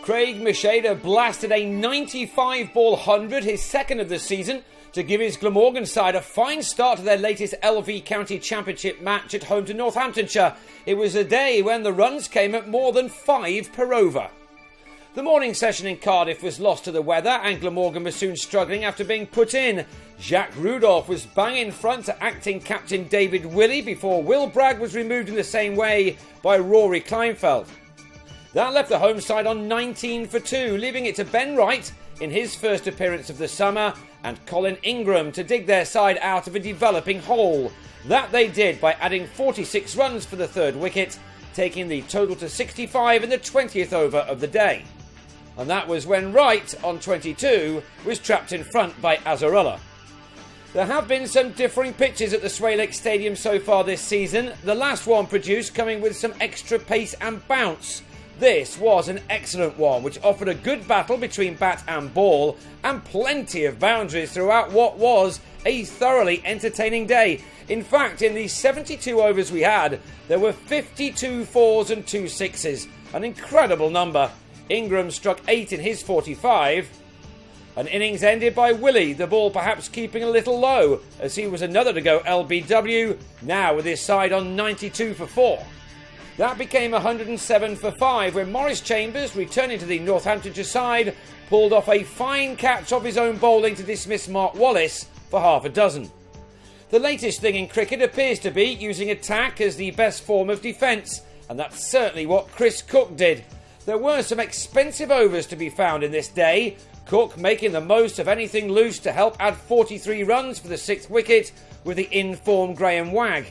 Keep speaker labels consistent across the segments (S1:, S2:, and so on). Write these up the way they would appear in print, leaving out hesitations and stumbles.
S1: Craig Meschede blasted a 95-ball 100, his second of the season, to give his Glamorgan side a fine start to their latest LV County Championship match at home to Northamptonshire. It was a day when the runs came at more than 5 per over. The morning session in Cardiff was lost to the weather and Glamorgan was soon struggling after being put in. Jacques Rudolph was bang in front to acting captain David Willey before Will Bragg was removed in the same way by Rory Kleinfeldt. That left the home side on 19 for 2, leaving it to Ben Wright in his first appearance of the summer and Colin Ingram to dig their side out of a developing hole. That they did by adding 46 runs for the third wicket, taking the total to 65 in the 20th over of the day. And that was when Wright, on 22, was trapped in front by Azarullah. There have been some differing pitches at the Swalake Stadium so far this season, the last one produced coming with some extra pace and bounce. This was an excellent one, which offered a good battle between bat and ball and plenty of boundaries throughout what was a thoroughly entertaining day. In fact, in the 72 overs we had, there were 52 fours and 2 sixes, an incredible number. Ingram struck 8 in his 45. An innings ended by Willey, the ball perhaps keeping a little low, as he was another to go LBW, now with his side on 92 for 4. That became 107 for 5 when Maurice Chambers, returning to the Northamptonshire side, pulled off a fine catch off his own bowling to dismiss Mark Wallace for half a dozen. The latest thing in cricket appears to be using attack as the best form of defence, and that's certainly what Chris Cook did. There were some expensive overs to be found in this day, Cook making the most of anything loose to help add 43 runs for the 6th wicket with the in-form Graham Wagg.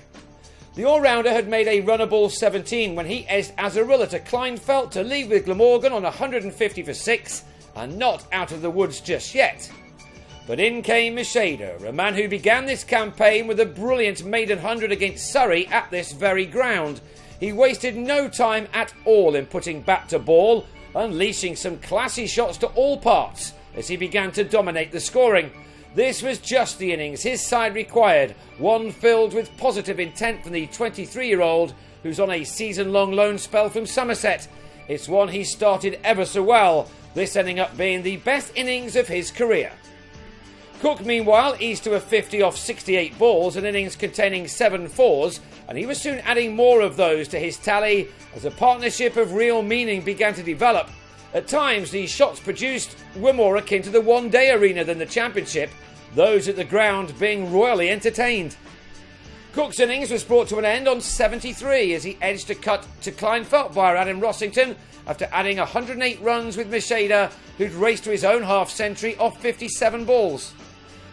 S1: The all-rounder had made a runnable 17 when he edged Azarullah to Kleinfeldt to lead with Glamorgan on 150 for 6 and not out of the woods just yet. But in came Meschede, a man who began this campaign with a brilliant maiden 100 against Surrey at this very ground. He wasted no time at all in putting bat to ball, unleashing some classy shots to all parts as he began to dominate the scoring. This was just the innings his side required, one filled with positive intent from the 23-year-old who's on a season-long loan spell from Somerset. It's one he started ever so well, this ending up being the best innings of his career. Cook, meanwhile, eased to a 50 off 68 balls, an innings containing 7 fours, and he was soon adding more of those to his tally as a partnership of real meaning began to develop. At times, the shots produced were more akin to the one-day arena than the championship, those at the ground being royally entertained. Cook's innings was brought to an end on 73 as he edged a cut to Kleinfeldt via Adam Rossington after adding 108 runs with Meschede, who'd raced to his own half-century off 57 balls.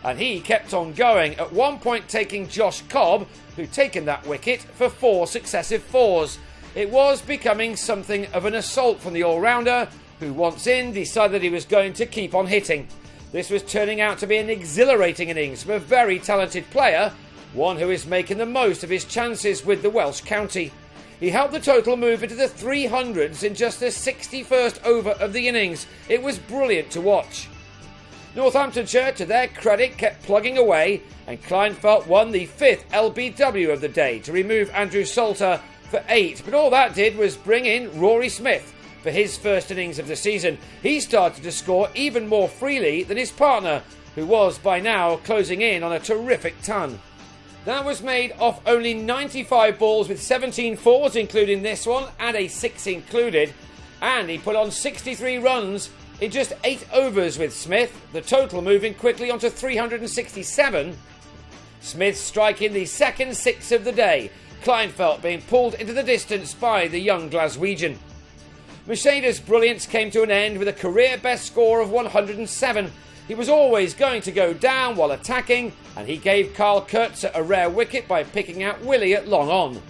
S1: And he kept on going, at one point taking Josh Cobb, who'd taken that wicket, for 4 successive fours. It was becoming something of an assault from the all-rounder, who once in decided he was going to keep on hitting. This was turning out to be an exhilarating innings from a very talented player, one who is making the most of his chances with the Welsh county. He helped the total move into the 300s in just the 61st over of the innings. It was brilliant to watch. Northamptonshire, to their credit, kept plugging away, and Kleinfeldt won the 5th LBW of the day to remove Andrew Salter for 8. But all that did was bring in Rory Smith for his first innings of the season. He started to score even more freely than his partner, who was by now closing in on a terrific ton. That was made off only 95 balls with 17 fours, including this one, and a 6 included, and he put on 63 runs in just 8 overs with Smith, the total moving quickly onto 367. Smith striking the second 6 of the day, Kleinfeldt being pulled into the distance by the young Glaswegian. Meshede's brilliance came to an end with a career best score of 107. He was always going to go down while attacking, and he gave Carl Kurtzer a rare wicket by picking out Willey at long on.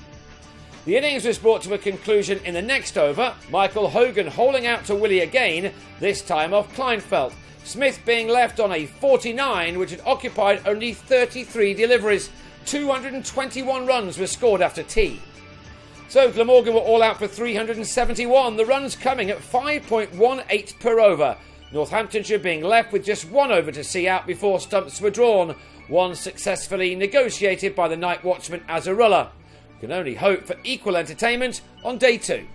S1: The innings was brought to a conclusion in the next over, Michael Hogan holing out to Willey again, this time off Kleinfeldt, Smith being left on a 49 which had occupied only 33 deliveries. 221 runs were scored after tea. So Glamorgan were all out for 371, the runs coming at 5.18 per over. Northamptonshire being left with just 1 over to see out before stumps were drawn, one successfully negotiated by the night watchman Azarullah. We can only hope for equal entertainment on day 2.